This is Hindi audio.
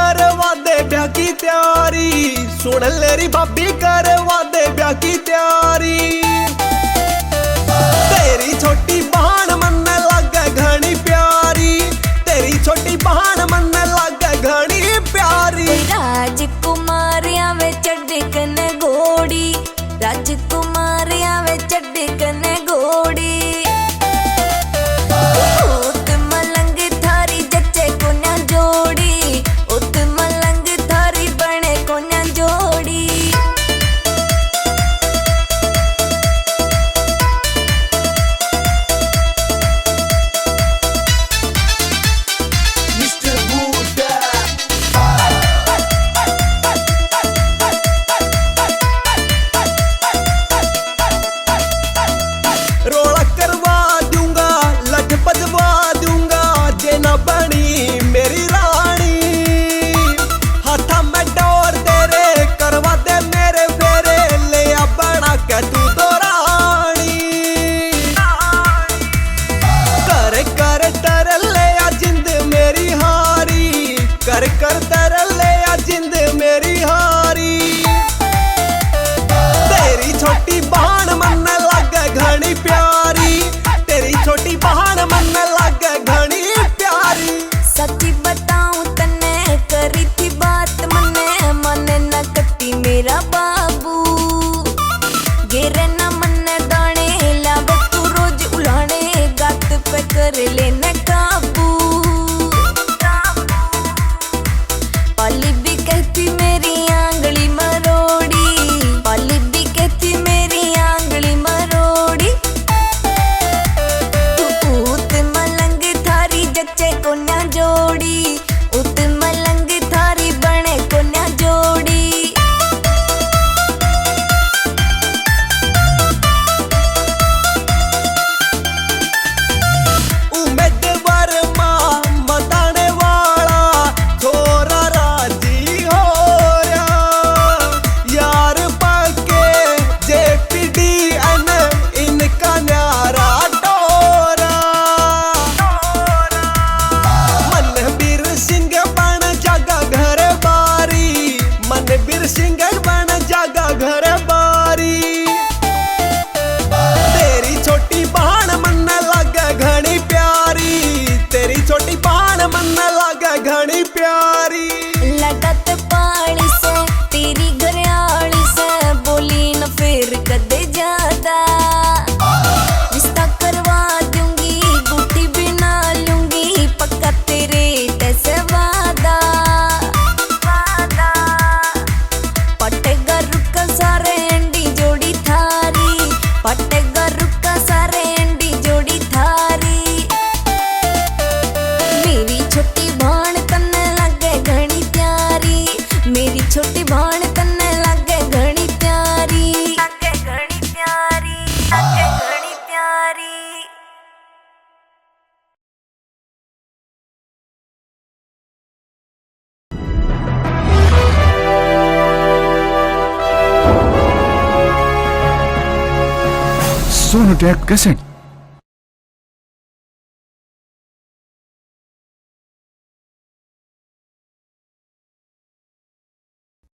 करवा दे ब्याह की तैयारी, सुन लेरी भाभी करवा दे ब्याह की तैयारी। तेरी छोटी बहन मन लागे घनी प्यारी, तेरी छोटी बहन मन लागे घनी प्यारी। राजकुमारिया में चढ़ कने घोड़ी, राजकुमारिया में चढ़ कने घोड़ी। उत मलंग थारी जच्चे कोन्या जोड़ी, उत मलंग थारी बने कोन्या जोड़ी। रोड़ा करवा दूंगा, लठ बजवा दूंगा, जे ना बनी मेरी रानी। हाथा में डोर तेरे करवा दे मेरे फेरे, ले आ बना के तू तो रानी। कर कर तर ले आ जिंद मेरी हारी, कर कर तर ले आ जिंद मेरी हारी। तेरी छोटी बहन मन लागे घनी प्यारी, तेरी छोटी बहन मन लागे घनी प्यारी। सच्ची बताऊं तने करी थी बात मने, मने न कटी मेरा बाबू। गिरे न मन दाने लावे तू रोज उलाने, गात पे कर लेने काबू। पाली भी कहती मेरी आंगली मरोड़ी, पाली भी कहती मेरी आंगली मरोड़ी। उत मलंग थारी जच्चे कोन्या जोड़ी, उत मलंग थारी बने कोन्या जोड़ी। उम्मीदवार मां मताने वाला छोरा राजी हो रहा, यार पाके JPDN इनका न्यारा टोरा। मनबीर सिंह बन जागा घर बारी, मनबीर सिंह बन जागा घर बारी। तेरी छोटी बहन मन लागे घनी प्यारी, तेरी छोटी बहन मन लागे घनी प्यारी। लटत पाली से तेरी घरआली से, बोली न फिर कदे ज्यादा। रिश्ता करवा दूंगी गुटी बिना लूंगी, पक्का तेरे तैसे वादा। पटेगा रुका सारे अंडी जोड़ी थारी, पटेगा रुका सारे अंडी जोड़ी थारी। मेरी छोटी बहन तन्ने लागे घनी प्यारी, मेरी छोटी बहन तन्ने लागे घनी प्यारी, लागे घनी प्यारी, लागे घनी प्यारी। सोनोटेक कैसेट